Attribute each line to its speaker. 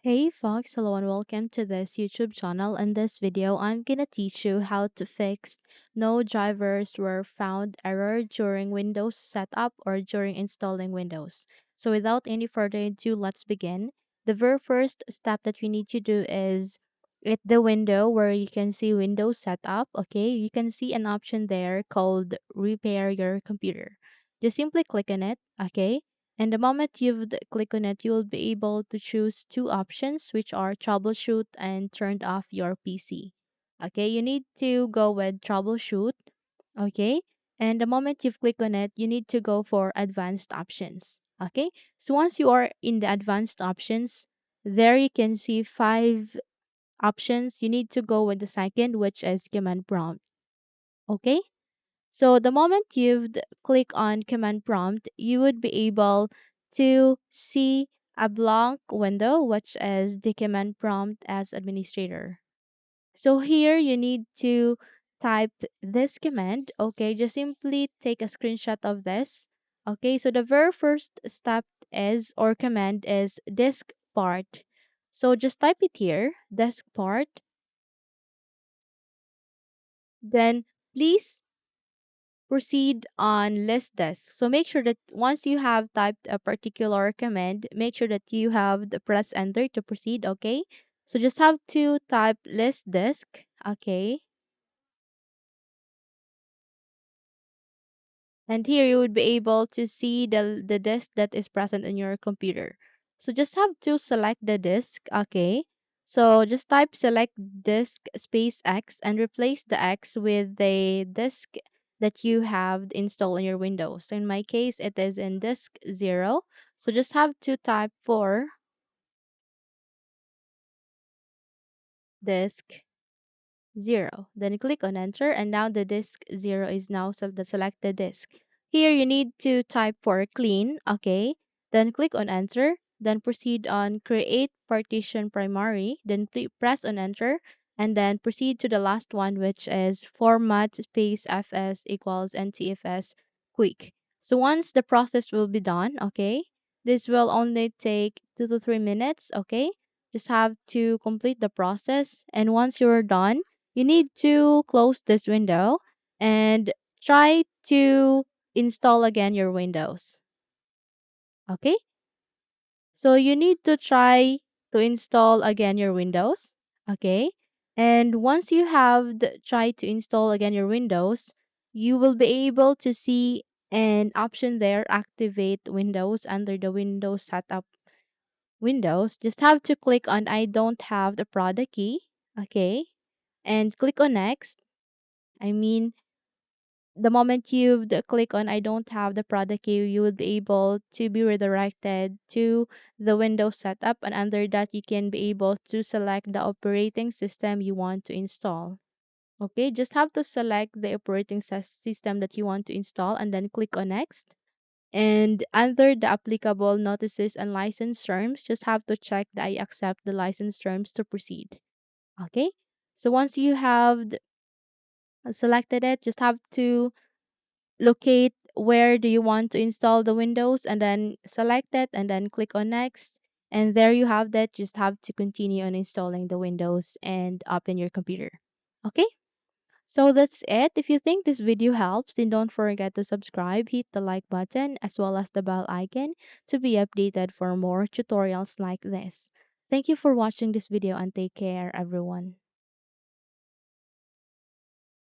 Speaker 1: Hey folks, hello and welcome to this YouTube channel. In this video, I'm gonna teach you how to fix no drivers were found error during Windows setup or during installing Windows. So without any further ado, let's begin. The very first step that we need to do is at the window where you can see Windows setup, okay? You can see an option there called repair your computer. Just simply click on it, okay? And the moment you've click on it, you'll be able to choose two options, which are troubleshoot and turned off your PC. Okay, you need to go with troubleshoot. Okay, and the moment you've clicked on it, you need to go for advanced options. Okay, so once you are in the advanced options, there you can see five options. You need to go with the second, which is command prompt. Okay, so the moment you've click on command prompt, you would be able to see a blank window, which is the command prompt as administrator. So here you need to type this command. Okay, just simply take a screenshot of this. Okay, so the very first step is or command is disk part. So just type it here, disk part. Then please proceed on list disk. So make sure that once you have typed a particular command, make sure that you have the press enter to proceed, okay? So just have to type list disk, okay? And here you would be able to see the disk that is present in your computer. So just have to select the disk, okay? So just type select disk space X and replace the X with the disk that you have installed in your Windows. So in my case, it is in disk 0. So just have to type for disk 0. Then click on enter and now the disk 0 is now the selected disk. Here you need to type for clean, okay? Then click on enter, then proceed on create partition primary, then press on enter and then proceed to the last one which is format space fs equals ntfs quick. So once the process will be done, okay? This will only take 2 to 3 minutes, okay? Just have to complete the process and once you're done, you need to close this window and try to install again your Windows. Okay? So you need to try to install again your Windows. Okay? And once you have tried to install again your Windows, you will be able to see an option there, activate Windows under the Windows setup Windows. Just have to click on I don't have the product key. Okay? And click on next. I mean, the moment you click on I don't have the product key, you will be able to be redirected to the Windows setup, and under that you can be able to select the operating system you want to install. Okay, just have to select the operating system that you want to install and then click on next. And under the applicable notices and license terms, just have to check that I accept the license terms to proceed. Okay, so once you have selected it, just have to locate where do you want to install the windows and then select it and then click on next, and there you have that. Just have to continue on installing the windows and open your computer. Okay, so that's it. If you think this video helps, then don't forget to subscribe, hit the like button as well as the bell icon to be updated for more tutorials like this. Thank you for watching this video and take care everyone.